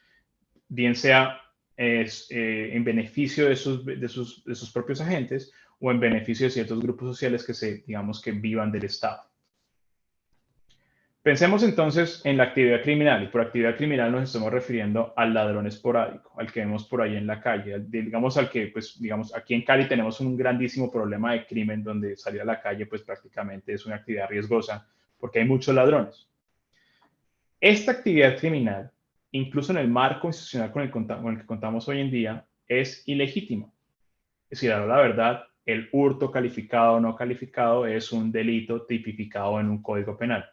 bien sea en beneficio de sus propios agentes o en beneficio de ciertos grupos sociales digamos, que vivan del Estado. Pensemos entonces en la actividad criminal, y por actividad criminal nos estamos refiriendo al ladrón esporádico, al que vemos por ahí en la calle, digamos aquí en Cali tenemos un grandísimo problema de crimen donde salir a la calle pues prácticamente es una actividad riesgosa porque hay muchos ladrones. Esta actividad criminal, incluso en el marco institucional con el que contamos hoy en día, es ilegítima. Es decir, a la verdad, el hurto calificado o no calificado es un delito tipificado en un código penal.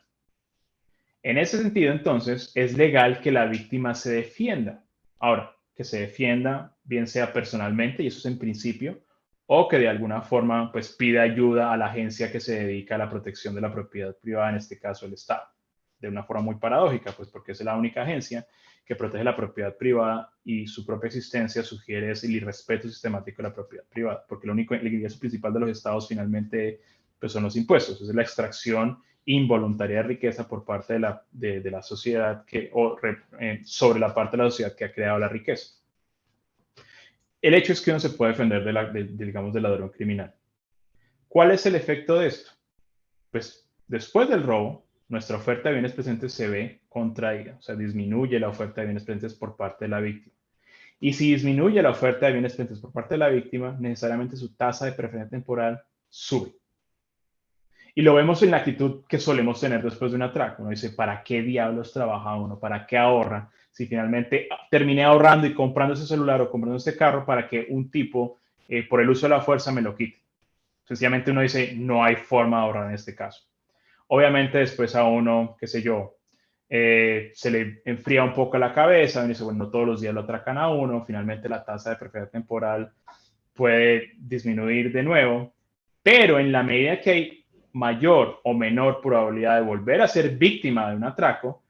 En ese sentido, entonces, es legal que la víctima se defienda. Ahora, que se defienda, bien sea personalmente, y eso es en principio, o que de alguna forma pues, pida ayuda a la agencia que se dedica a la protección de la propiedad privada, en este caso el Estado. de una forma muy paradójica, pues porque es la única agencia que protege la propiedad privada y su propia existencia sugiere es el irrespeto sistemático de la propiedad privada, porque el ingreso principal de los estados finalmente pues, son los impuestos, es la extracción involuntaria de riqueza por parte de la sociedad sobre la parte de la sociedad que ha creado la riqueza. El hecho es que uno se puede defender digamos, del ladrón criminal. ¿Cuál es el efecto de esto? Pues después del robo, nuestra oferta de bienes presentes se ve contraída, o sea, disminuye la oferta de bienes presentes por parte de la víctima. Y si disminuye la oferta de bienes presentes por parte de la víctima, necesariamente su tasa de preferencia temporal sube. Y lo vemos en la actitud que solemos tener después de un atraco. Uno dice, ¿para qué diablos trabaja uno? ¿Para qué ahorra? Si finalmente terminé ahorrando y comprando ese celular o comprando este carro para que un tipo, por el uso de la fuerza, me lo quite. Sencillamente uno dice, no hay forma de ahorrar en este caso. Obviamente después a uno, qué sé yo, se le enfría un poco la cabeza, uno dice, bueno, no todos los días lo atracan a uno, finalmente la tasa de preferencia temporal puede disminuir de nuevo, pero en la medida que hay mayor o menor probabilidad de volver a ser víctima de un atraco,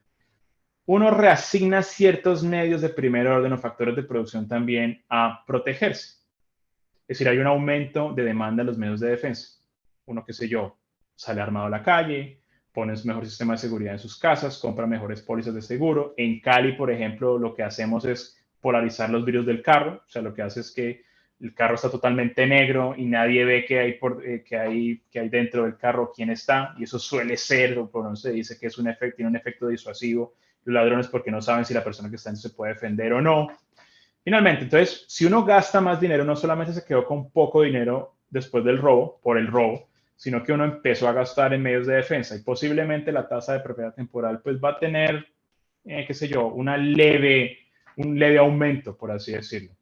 uno reasigna ciertos medios de primer orden o factores de producción también a protegerse. Es decir, hay un aumento de demanda en los medios de defensa. Uno, qué sé yo, sale armado a la calle, pone un mejor sistema de seguridad en sus casas, compra mejores pólizas de seguro. En Cali, por ejemplo, lo que hacemos es polarizar los vidrios del carro. O sea, lo que hace es que el carro está totalmente negro y nadie ve que hay dentro del carro quién está. Y eso suele ser, o por no se dice que es tiene un efecto disuasivo. Los ladrones porque no saben si la persona que está dentro se puede defender o no. Finalmente, entonces, si uno gasta más dinero, no solamente se quedó con poco dinero después del robo, por el robo, sino que uno empezó a gastar en medios de defensa y posiblemente la tasa de propiedad temporal pues va a tener, qué sé yo, un leve aumento, por así decirlo.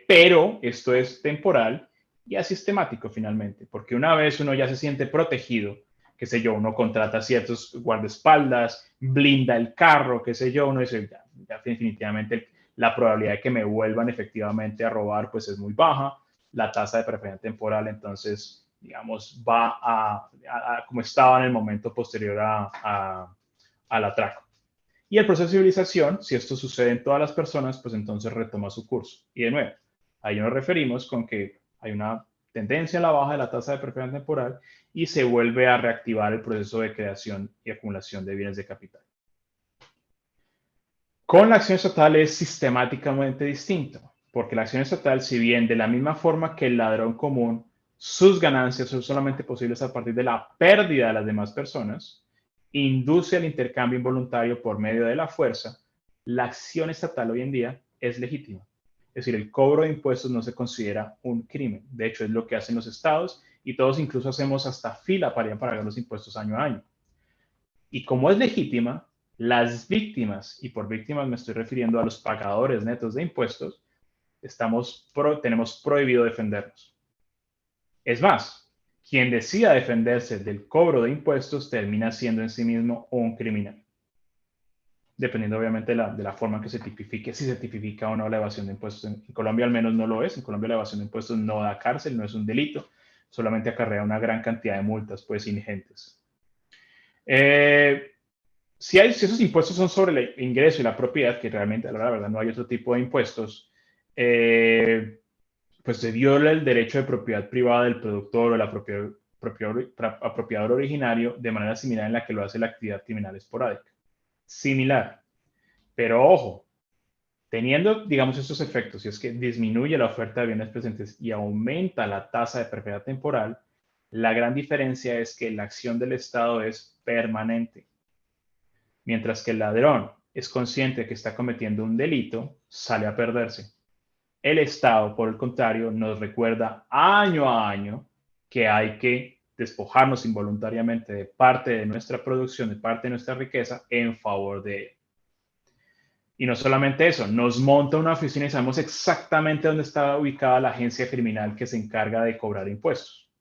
Pero esto es temporal y asistemático finalmente, porque una vez uno ya se siente protegido, qué sé yo, uno contrata ciertos guardaespaldas, blinda el carro, qué sé yo, uno dice, ya definitivamente la probabilidad de que me vuelvan efectivamente a robar pues es muy baja, la tasa de preferencia temporal entonces, digamos, va a como estaba en el momento posterior al atraco. Y el proceso de civilización, si esto sucede en todas las personas, pues entonces retoma su curso. Y de nuevo, ahí nos referimos con que hay una tendencia a la baja de la tasa de preferencia temporal y se vuelve a reactivar el proceso de creación y acumulación de bienes de capital. Con la acción estatal es sistemáticamente distinto, porque la acción estatal, si bien de la misma forma que el ladrón común, sus ganancias son solamente posibles a partir de la pérdida de las demás personas, induce el intercambio involuntario por medio de la fuerza, la acción estatal hoy en día es legítima. Es decir, el cobro de impuestos no se considera un crimen. De hecho, es lo que hacen los estados y todos incluso hacemos hasta fila para ir a pagar los impuestos año a año. Y como es legítima, las víctimas, y por víctimas me estoy refiriendo a los pagadores netos de impuestos, tenemos prohibido defendernos. Es más, quien decida defenderse del cobro de impuestos termina siendo en sí mismo un criminal. Dependiendo obviamente de la forma en que se tipifique, si se tipifica o no la evasión de impuestos. En Colombia al menos no lo es. En Colombia la evasión de impuestos no da cárcel, no es un delito. Solamente acarrea una gran cantidad de multas, pues ingentes. Si esos impuestos son sobre el ingreso y la propiedad, que realmente, la verdad, no hay otro tipo de impuestos, pues se viola el derecho de propiedad privada del productor o el apropiador originario de manera similar en la que lo hace la actividad criminal esporádica. Similar. Pero ojo, teniendo, digamos, estos efectos, si es que disminuye la oferta de bienes presentes y aumenta la tasa de preferencia temporal, la gran diferencia es que la acción del Estado es permanente. Mientras que el ladrón es consciente de que está cometiendo un delito, sale a perderse. El Estado, por el contrario, nos recuerda año a año que hay que despojarnos involuntariamente de parte de nuestra producción, de parte de nuestra riqueza, en favor de él. Y no solamente eso, nos monta una oficina y sabemos exactamente dónde está ubicada la agencia criminal que se encarga de cobrar impuestos.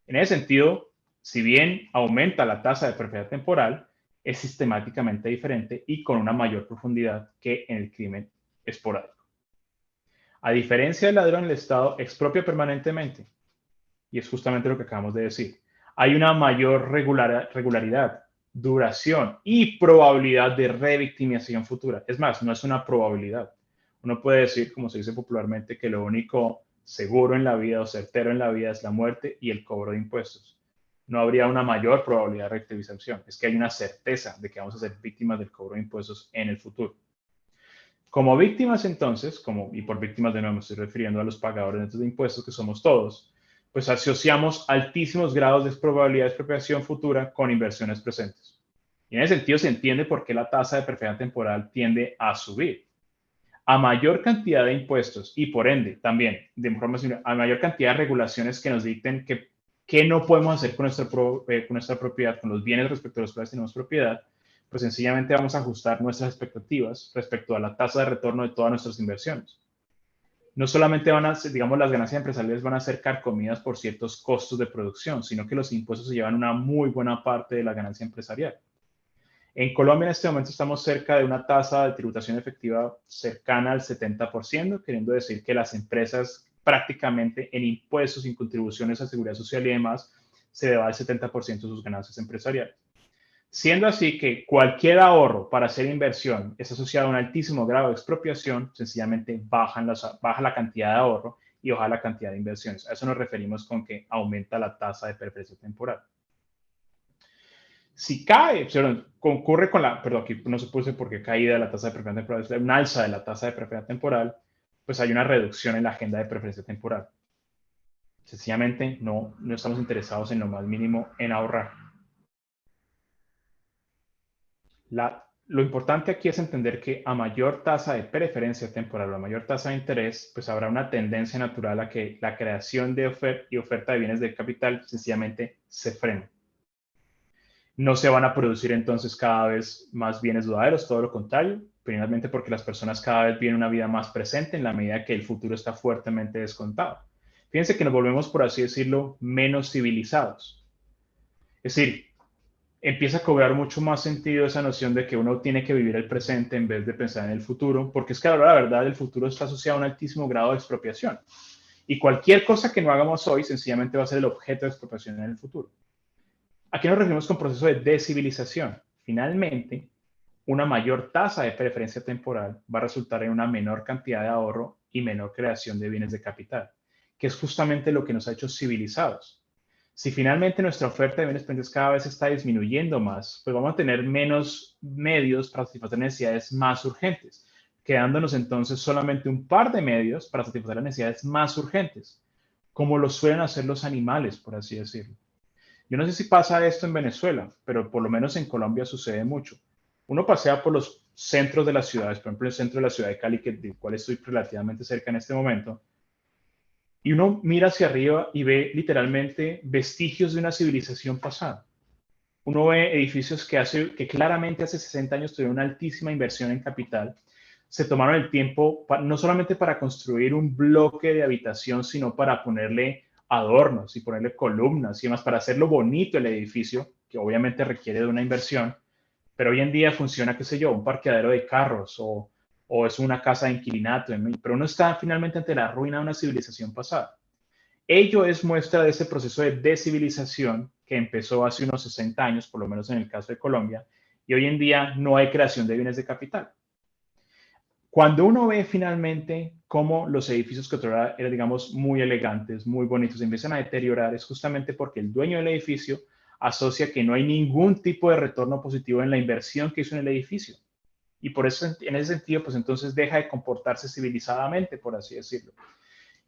En ese sentido, si bien aumenta la tasa de preferencia temporal, es sistemáticamente diferente y con una mayor profundidad que en el crimen esporádico. A diferencia del ladrón, el Estado expropia permanentemente. Y es justamente lo que acabamos de decir. Hay una mayor regularidad. duración y probabilidad de revictimización futura. Es más, no es una probabilidad. Uno puede decir, como se dice popularmente, que lo único seguro en la vida o certero en la vida es la muerte y el cobro de impuestos. No habría una mayor probabilidad de revictimización. Es que hay una certeza de que vamos a ser víctimas del cobro de impuestos en el futuro. Como víctimas, entonces, y por víctimas de nuevo me estoy refiriendo a los pagadores de impuestos, que somos todos, pues asociamos altísimos grados de probabilidad de expropiación futura con inversiones presentes. Y en ese sentido se entiende por qué la tasa de perfección temporal tiende a subir. A mayor cantidad de impuestos y por ende también, de forma similar, a mayor cantidad de regulaciones que nos dicten qué no podemos hacer con nuestra propiedad, con los bienes respecto a los cuales tenemos propiedad, pues sencillamente vamos a ajustar nuestras expectativas respecto a la tasa de retorno de todas nuestras inversiones. No solamente digamos, las ganancias empresariales van a ser carcomidas por ciertos costos de producción, sino que los impuestos se llevan una muy buena parte de la ganancia empresarial. En Colombia en este momento estamos cerca de una tasa de tributación efectiva cercana al 70%, queriendo decir que las empresas prácticamente en impuestos, y contribuciones a seguridad social y demás, se deba el 70% de sus ganancias empresariales. Siendo así que cualquier ahorro para hacer inversión es asociado a un altísimo grado de expropiación, sencillamente baja la cantidad de ahorro y baja la cantidad de inversiones. A eso nos referimos con que aumenta la tasa de preferencia temporal. Si cae, concurre con aquí no se puse porque caída de la tasa de preferencia temporal, es un alza de la tasa de preferencia temporal, pues hay una reducción en la agenda de preferencia temporal. Sencillamente no estamos interesados en lo más mínimo en ahorrar. Lo importante aquí es entender que a mayor tasa de preferencia temporal o a mayor tasa de interés, pues habrá una tendencia natural a que la creación de oferta de bienes de capital sencillamente se frene. No se van a producir entonces cada vez más bienes duraderos, todo lo contrario, primeramente porque las personas cada vez viven una vida más presente en la medida que el futuro está fuertemente descontado. Fíjense que nos volvemos, por así decirlo, menos civilizados. Es decir, empieza a cobrar mucho más sentido esa noción de que uno tiene que vivir el presente en vez de pensar en el futuro, porque es que ahora la verdad el futuro está asociado a un altísimo grado de expropiación. Y cualquier cosa que no hagamos hoy sencillamente va a ser el objeto de expropiación en el futuro. ¿A qué nos referimos con proceso de descivilización? Finalmente, una mayor tasa de preferencia temporal va a resultar en una menor cantidad de ahorro y menor creación de bienes de capital, que es justamente lo que nos ha hecho civilizados. Si finalmente nuestra oferta de bienes pendientes cada vez está disminuyendo más, pues vamos a tener menos medios para satisfacer necesidades más urgentes, quedándonos entonces solamente un par de medios para satisfacer las necesidades más urgentes, como lo suelen hacer los animales, por así decirlo. Yo no sé si pasa esto en Venezuela, pero por lo menos en Colombia sucede mucho. Uno pasea por los centros de las ciudades, por ejemplo, el centro de la ciudad de Cali, del cual estoy relativamente cerca en este momento, y uno mira hacia arriba y ve literalmente vestigios de una civilización pasada. Uno ve edificios que claramente hace 60 años tuvieron una altísima inversión en capital. Se tomaron el tiempo no solamente para construir un bloque de habitación, sino para ponerle adornos y ponerle columnas y demás, para hacerlo bonito el edificio, que obviamente requiere de una inversión, pero hoy en día funciona, qué sé yo, un parqueadero de carros o es una casa de inquilinato, pero uno está finalmente ante la ruina de una civilización pasada. Ello es muestra de ese proceso de descivilización que empezó hace unos 60 años, por lo menos en el caso de Colombia, y hoy en día no hay creación de bienes de capital. Cuando uno ve finalmente cómo los edificios que eran, digamos, muy elegantes, muy bonitos, se empiezan a deteriorar, es justamente porque el dueño del edificio asocia que no hay ningún tipo de retorno positivo en la inversión que hizo en el edificio. Y por eso, en ese sentido, pues entonces deja de comportarse civilizadamente, por así decirlo.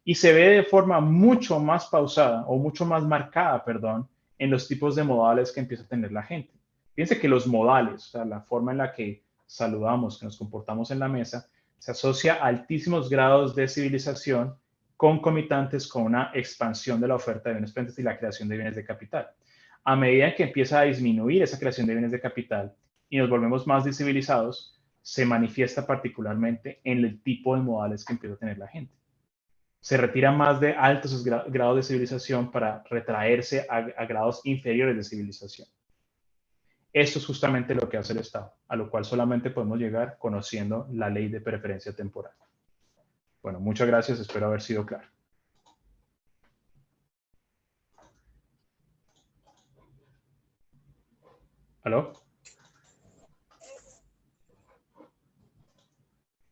Y se ve de forma mucho más pausada o mucho más marcada, perdón, en los tipos de modales que empieza a tener la gente. Fíjense que los modales, o sea, la forma en la que saludamos, que nos comportamos en la mesa, se asocia a altísimos grados de civilización concomitantes con una expansión de la oferta de bienes presentes y la creación de bienes de capital. A medida que empieza a disminuir esa creación de bienes de capital y nos volvemos más descivilizados, se manifiesta particularmente en el tipo de modales que empieza a tener la gente. Se retira más de altos grados de civilización para retraerse a grados inferiores de civilización. Esto es justamente lo que hace el Estado, a lo cual solamente podemos llegar conociendo la ley de preferencia temporal. Bueno, muchas gracias, espero haber sido claro. ¿Aló?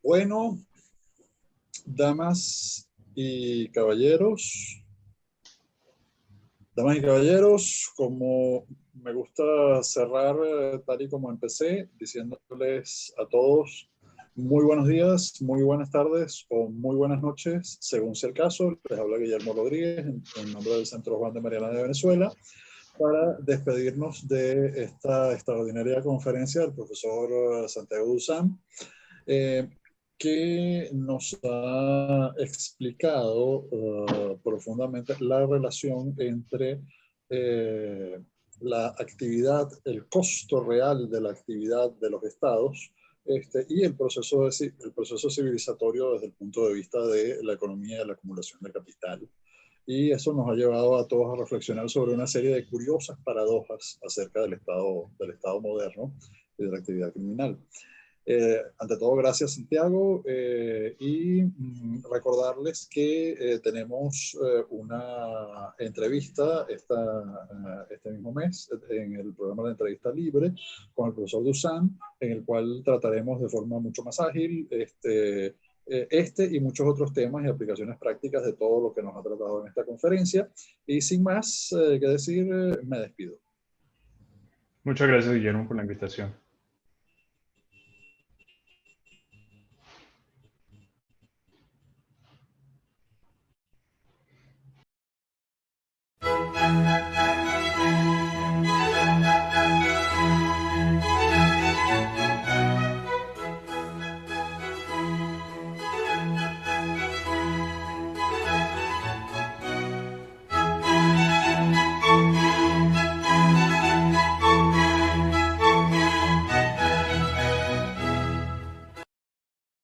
Bueno, damas y caballeros, como me gusta cerrar tal y como empecé, diciéndoles a todos muy buenos días, muy buenas tardes o muy buenas noches, según sea el caso. Les habla Guillermo Rodríguez en nombre del Centro Juan de Mariana de Venezuela, para despedirnos de esta extraordinaria conferencia del profesor Santiago Dusan, eh, que nos ha explicado profundamente la relación entre la actividad, el costo real de la actividad de los estados, y el proceso civilizatorio desde el punto de vista de la economía y la acumulación de capital. Y eso nos ha llevado a todos a reflexionar sobre una serie de curiosas paradojas acerca del Estado moderno y de la actividad criminal. Ante todo, gracias Santiago, y recordarles que tenemos una entrevista este mismo mes en el programa de entrevista libre con el profesor Dusan, en el cual trataremos de forma mucho más ágil y muchos otros temas y aplicaciones prácticas de todo lo que nos ha tratado en esta conferencia. Y sin más que decir, me despido. Muchas gracias, Guillermo, por la invitación.